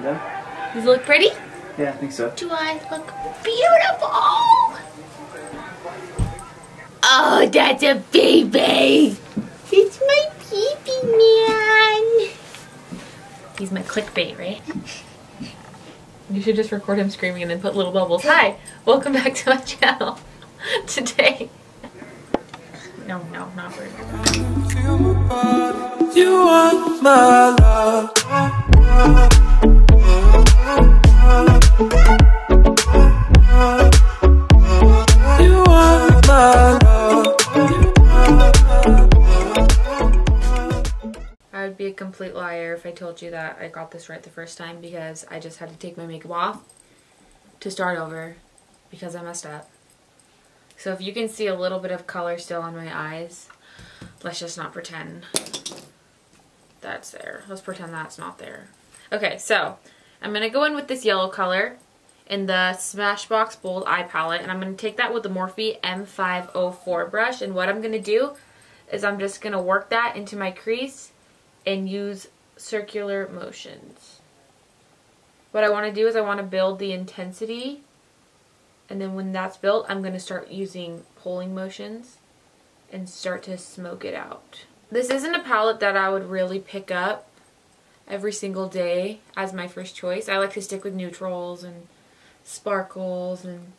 done? Does it look pretty? Yeah, I think so. Do I look beautiful? Oh, that's a baby. It's my baby man. He's my clickbait, right? You should just record him screaming and then put little bubbles. Hi, welcome back to my channel. Today. No, not really. You are my love. You are my love. I would be a complete liar if I told you that I got this right the first time, because I just had to take my makeup off to start over because I messed up. So if you can see a little bit of color still on my eyes, let's just not pretend that's there. Let's pretend that's not there. Okay, so I'm going to go in with this yellow color in the Smashbox Bold Eye Palette, and I'm going to take that with the Morphe M504 brush, and what I'm going to do is I'm just going to work that into my crease and use circular motions. What I want to do is I want to build the intensity, and then when that's built, I'm going to start using pulling motions and start to smoke it out. This isn't a palette that I would really pick up every single day as my first choice. I like to stick with neutrals and sparkles and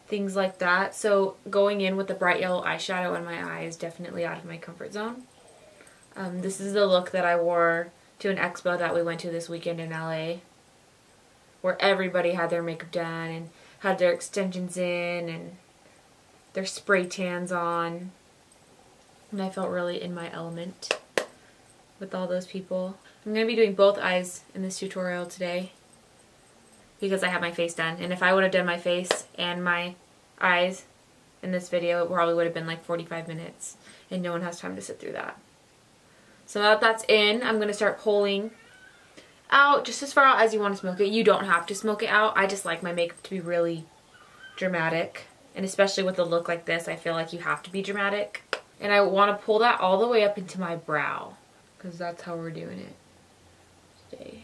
things like that. So going in with the bright yellow eyeshadow in my eye is definitely out of my comfort zone. This is the look that I wore to an expo that we went to this weekend in LA, where everybody had their makeup done and had their extensions in and their spray tans on. And I felt really in my element with all those people. I'm going to be doing both eyes in this tutorial today because I have my face done. And if I would have done my face and my eyes in this video, it probably would have been like 45 minutes. And no one has time to sit through that. So now that that's in, I'm going to start pulling out just as far out as you want to smoke it. You don't have to smoke it out. I just like my makeup to be really dramatic. And especially with a look like this, I feel like you have to be dramatic. And I want to pull that all the way up into my brow, because that's how we're doing it today.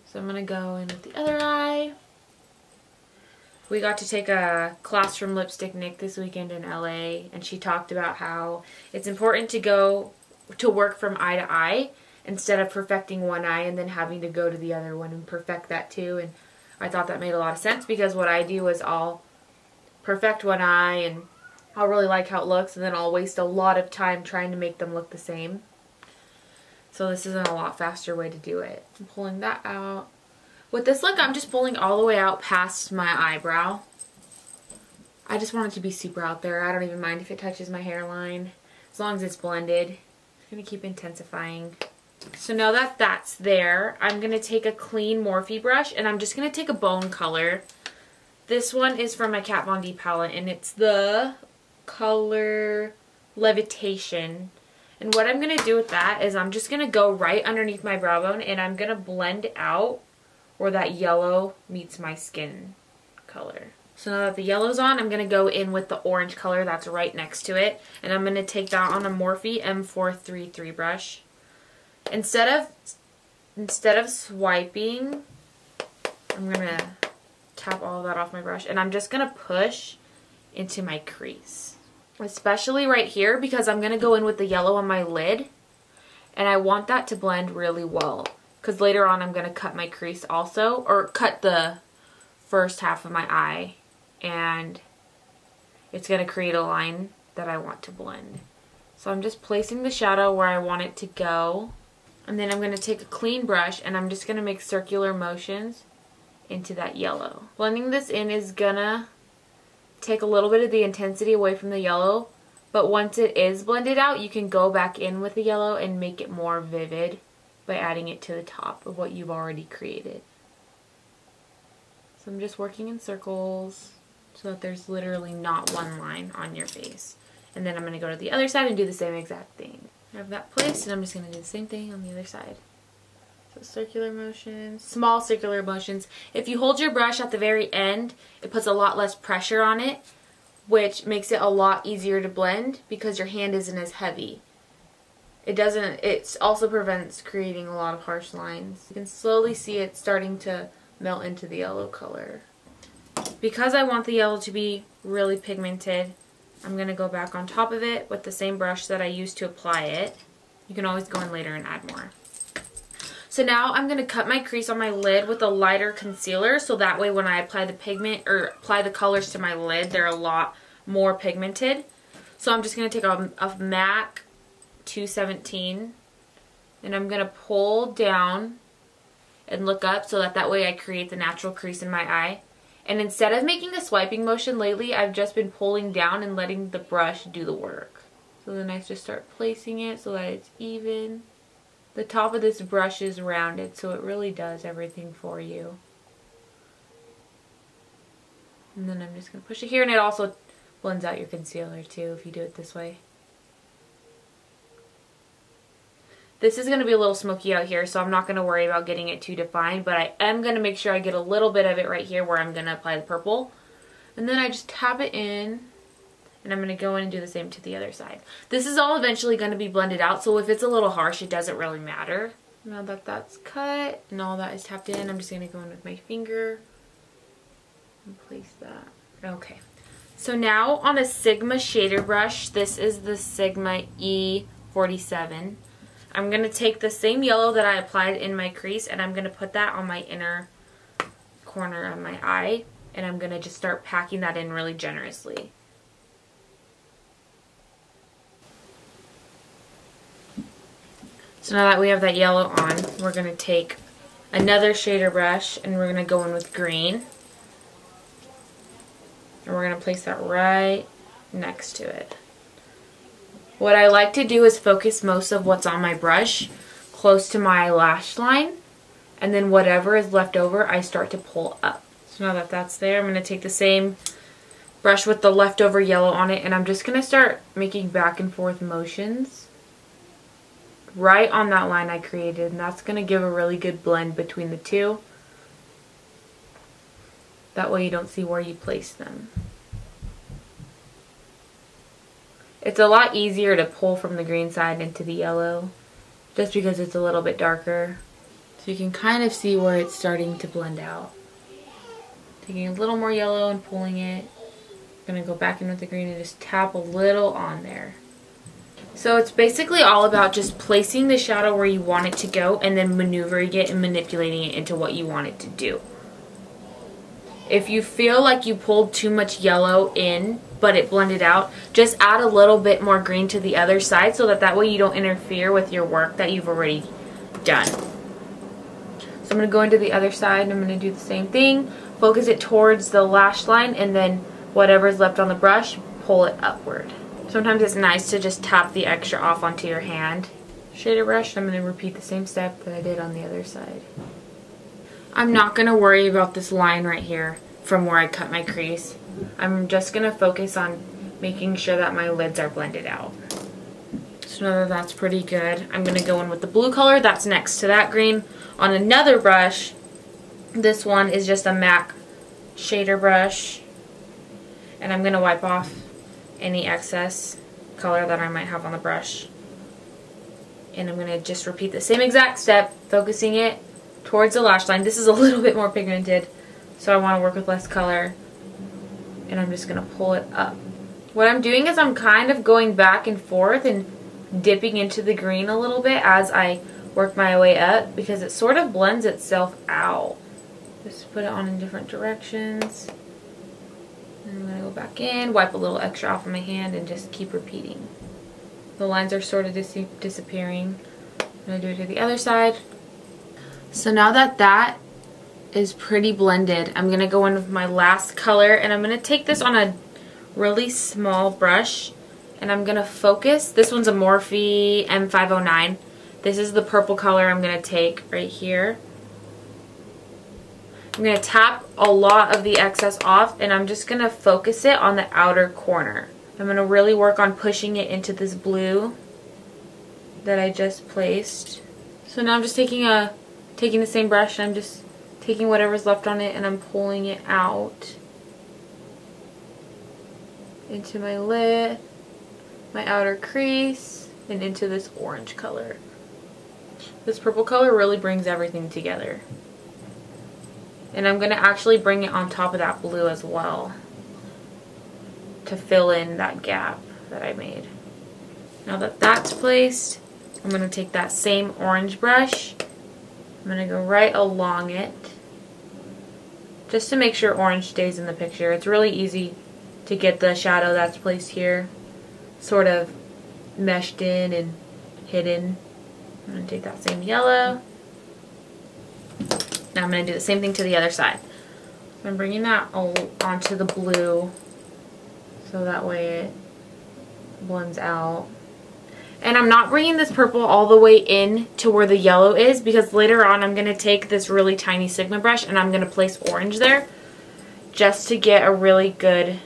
So I'm going to go in with the other eye. We got to take a class from Lipstick Nick this weekend in LA, and she talked about how it's important to go to work from eye to eye instead of perfecting one eye and then having to go to the other one and perfect that too. And I thought that made a lot of sense, because what I do is I'll perfect one eye and I'll really like how it looks, and then I'll waste a lot of time trying to make them look the same. So this is a lot faster way to do it. I'm pulling that out. With this look, I'm just pulling all the way out past my eyebrow. I just want it to be super out there. I don't even mind if it touches my hairline, as long as it's blended. I'm going to keep intensifying. So now that that's there, I'm going to take a clean Morphe brush, and I'm just going to take a bone color. This one is from my Kat Von D palette, and it's the color Levitation. And what I'm going to do with that is I'm just going to go right underneath my brow bone, and I'm going to blend out where that yellow meets my skin color. So now that the yellow's on, I'm going to go in with the orange color that's right next to it. And I'm going to take that on a Morphe M433 brush. Instead of swiping, I'm going to tap all of that off my brush. And I'm just going to push into my crease. Especially right here, because I'm going to go in with the yellow on my lid. And I want that to blend really well, because later on I'm going to cut my crease also, or cut the first half of my eye, and it's going to create a line that I want to blend. So I'm just placing the shadow where I want it to go, and then I'm going to take a clean brush and I'm just going to make circular motions into that yellow. Blending this in is going to take a little bit of the intensity away from the yellow, but once it is blended out, you can go back in with the yellow and make it more vivid by adding it to the top of what you've already created. So I'm just working in circles so that there's literally not one line on your face. And then I'm going to go to the other side and do the same exact thing. I have that placed, and I'm just going to do the same thing on the other side. So circular motions, small circular motions. If you hold your brush at the very end, it puts a lot less pressure on it, which makes it a lot easier to blend because your hand isn't as heavy. it also prevents creating a lot of harsh lines. You can slowly see it starting to melt into the yellow color. Because I want the yellow to be really pigmented, I'm going to go back on top of it with the same brush that I used to apply it. You can always go in later and add more. So now I'm going to cut my crease on my lid with a lighter concealer, so that way when I apply the pigment or apply the colors to my lid, they're a lot more pigmented. So I'm just going to take a MAC 217 and I'm going to pull down and look up so that way I create the natural crease in my eye. And instead of making a swiping motion lately, I've just been pulling down and letting the brush do the work. So then I just start placing it so that it's even. The top of this brush is rounded, so it really does everything for you. And then I'm just going to push it here, and it also blends out your concealer too if you do it this way. This is going to be a little smoky out here, so I'm not going to worry about getting it too defined, but I am going to make sure I get a little bit of it right here where I'm going to apply the purple. And then I just tap it in, and I'm going to go in and do the same to the other side. This is all eventually going to be blended out, so if it's a little harsh, it doesn't really matter. Now that that's cut and all that is tapped in, I'm just going to go in with my finger and place that. Okay. So now on a Sigma shader brush, this is the Sigma E47. I'm going to take the same yellow that I applied in my crease and I'm going to put that on my inner corner of my eye, and I'm going to just start packing that in really generously. So now that we have that yellow on, we're going to take another shader brush and we're going to go in with green. And we're going to place that right next to it. What I like to do is focus most of what's on my brush close to my lash line, and then whatever is left over I start to pull up. So now that that's there, I'm going to take the same brush with the leftover yellow on it, and I'm just going to start making back and forth motions right on that line I created, and that's going to give a really good blend between the two. That way you don't see where you place them. It's a lot easier to pull from the green side into the yellow just because it's a little bit darker. So you can kind of see where it's starting to blend out. Taking a little more yellow and pulling it. I'm going to go back in with the green and just tap a little on there. So it's basically all about just placing the shadow where you want it to go and then maneuvering it and manipulating it into what you want it to do. If you feel like you pulled too much yellow in but it blended out, just add a little bit more green to the other side so that way you don't interfere with your work that you've already done. So I'm going to go into the other side and I'm going to do the same thing. Focus it towards the lash line, and then whatever's left on the brush, pull it upward. Sometimes it's nice to just tap the extra off onto your hand. Shader brush, I'm going to repeat the same step that I did on the other side. I'm not going to worry about this line right here from where I cut my crease. I'm just going to focus on making sure that my lids are blended out. So now that that's pretty good, I'm going to go in with the blue color that's next to that green on another brush. This one is just a MAC shader brush, and I'm going to wipe off any excess color that I might have on the brush. And I'm going to just repeat the same exact step, focusing it towards the lash line. This is a little bit more pigmented, so I want to work with less color. And I'm just going to pull it up. What I'm doing is I'm kind of going back and forth and dipping into the green a little bit as I work my way up, because it sort of blends itself out. Just put it on in different directions. And I'm going to go back in, wipe a little extra off of my hand, and just keep repeating. The lines are sort of disappearing. I'm going to do it to the other side. So now that that is pretty blended, I'm going to go in with my last color, and I'm going to take this on a really small brush, and I'm going to focus. This one's a Morphe M509. This is the purple color I'm going to take right here. I'm going to tap a lot of the excess off, and I'm just going to focus it on the outer corner. I'm going to really work on pushing it into this blue that I just placed. So now I'm just taking the same brush, and I'm just taking whatever's left on it and I'm pulling it out into my lid, my outer crease, and into this orange color. This purple color really brings everything together. And I'm going to actually bring it on top of that blue as well to fill in that gap that I made. Now that that's placed, I'm going to take that same orange brush. I'm going to go right along it just to make sure orange stays in the picture. It's really easy to get the shadow that's placed here sort of meshed in and hidden. I'm going to take that same yellow. Now I'm going to do the same thing to the other side. I'm bringing that onto the blue so that way it blends out. And I'm not bringing this purple all the way in to where the yellow is because later on I'm going to take this really tiny Sigma brush and I'm going to place orange there just to get a really good,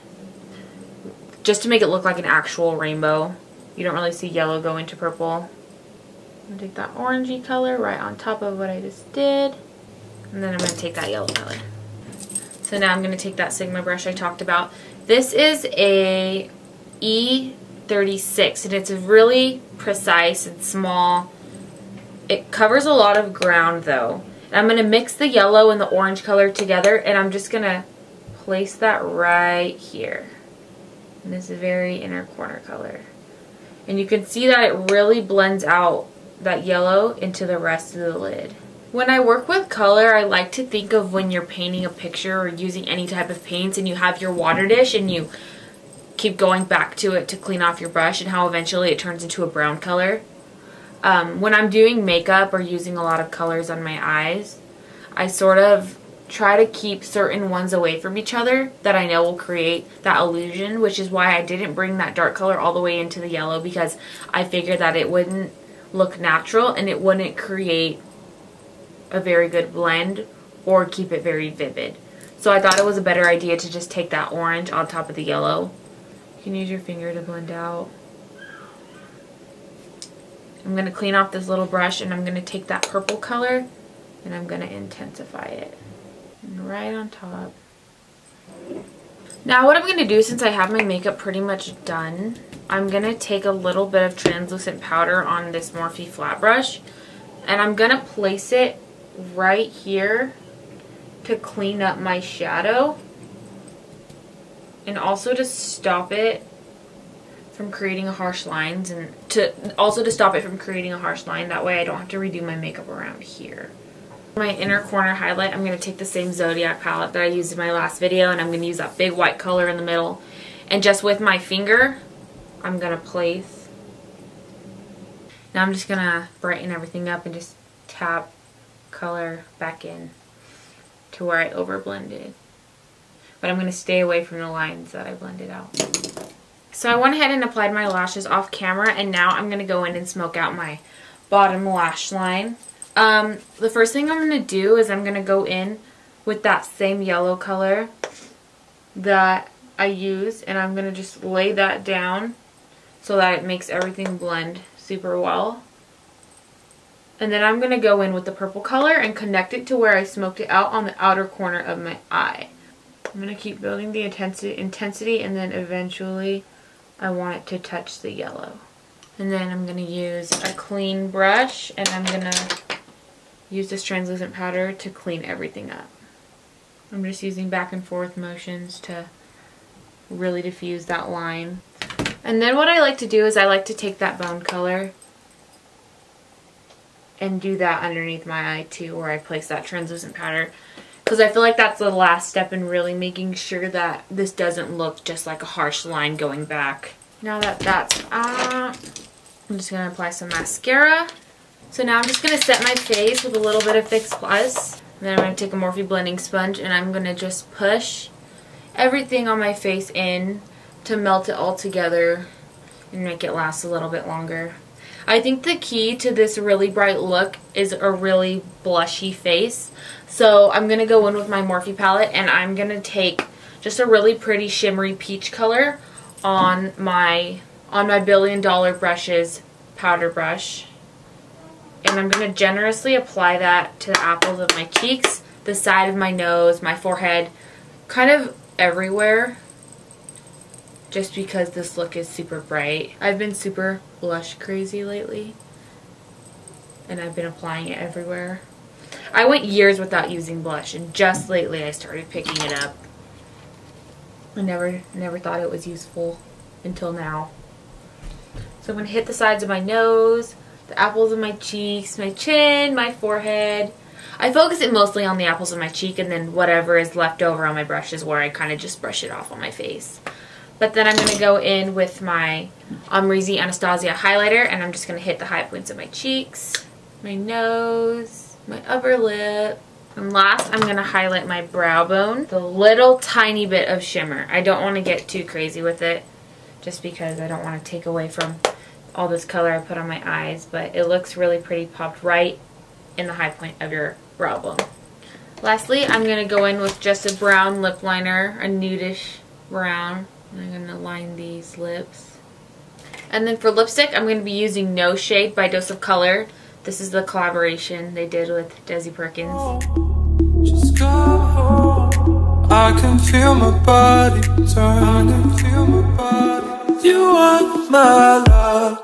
just to make it look like an actual rainbow. You don't really see yellow go into purple. I'm going to take that orangey color right on top of what I just did. And then I'm going to take that yellow color. So now I'm going to take that Sigma brush I talked about. This is a E36 and it's really precise and small. It covers a lot of ground though. And I'm going to mix the yellow and the orange color together and I'm just going to place that right here in this very inner corner color. And you can see that it really blends out that yellow into the rest of the lid. When I work with color, I like to think of when you're painting a picture or using any type of paints and you have your water dish and you keep going back to it to clean off your brush and how eventually it turns into a brown color. When I'm doing makeup or using a lot of colors on my eyes, I sort of try to keep certain ones away from each other that I know will create that illusion, which is why I didn't bring that dark color all the way into the yellow because I figured that it wouldn't look natural and it wouldn't create a very good blend or keep it very vivid. So I thought it was a better idea to just take that orange on top of the yellow. You can use your finger to blend out. I'm going to clean off this little brush and I'm going to take that purple color and I'm going to intensify it. And right on top. Now what I'm going to do, since I have my makeup pretty much done, I'm going to take a little bit of translucent powder on this Morphe flat brush and I'm going to place it right here to clean up my shadow and also to stop it from creating a harsh lines and to stop it from creating a harsh line. That way I don't have to redo my makeup around here. My inner corner highlight, I'm going to take the same Zodiac palette that I used in my last video and I'm going to use that big white color in the middle and just with my finger I'm going to place. Now I'm just going to brighten everything up and just tap color back in to where I overblended. But I'm going to stay away from the lines that I blended out. So I went ahead and applied my lashes off camera and now I'm going to go in and smoke out my bottom lash line. The first thing I'm going to do is I'm going to go in with that same yellow color that I used and I'm going to just lay that down so that it makes everything blend super well. And then I'm going to go in with the purple color and connect it to where I smoked it out on the outer corner of my eye. I'm going to keep building the intensity and then eventually I want it to touch the yellow. And then I'm going to use a clean brush and I'm going to use this translucent powder to clean everything up. I'm just using back and forth motions to really diffuse that line. And then what I like to do is I like to take that bone color and do that underneath my eye too, where I place that translucent powder, because I feel like that's the last step in really making sure that this doesn't look just like a harsh line going back. Now that that's out, I'm just going to apply some mascara. So now I'm just going to set my face with a little bit of Fix Plus. And then I'm going to take a Morphe blending sponge and I'm going to just push everything on my face in to melt it all together and make it last a little bit longer. I think the key to this really bright look is a really blushy face. So I'm going to go in with my Morphe palette and I'm going to take just a really pretty shimmery peach color on my $1 Billion Brushes powder brush. And I'm going to generously apply that to the apples of my cheeks, the side of my nose, my forehead, kind of everywhere. just because this look is super bright. I've been super blush crazy lately, and I've been applying it everywhere. I went years without using blush, and just lately I started picking it up. I never thought it was useful until now. So I'm going to hit the sides of my nose, the apples of my cheeks, my chin, my forehead. I focus it mostly on the apples of my cheek, and then whatever is left over on my brush is where I kind of just brush it off on my face. But then I'm going to go in with my Amrezy Anastasia highlighter, and I'm just going to hit the high points of my cheeks, my nose, my upper lip. And last, I'm going to highlight my brow bone, the little tiny bit of shimmer. I don't want to get too crazy with it, just because I don't want to take away from all this color I put on my eyes, but it looks really pretty popped right in the high point of your brow bone. Lastly, I'm going to go in with just a brown lip liner, a nudish brown. I'm going to line these lips. And then for lipstick, I'm going to be using No Shade by Dose of Color. This is the collaboration they did with Desi Perkins. Just go home. I can feel my body turn. I can feel my body. You are my love.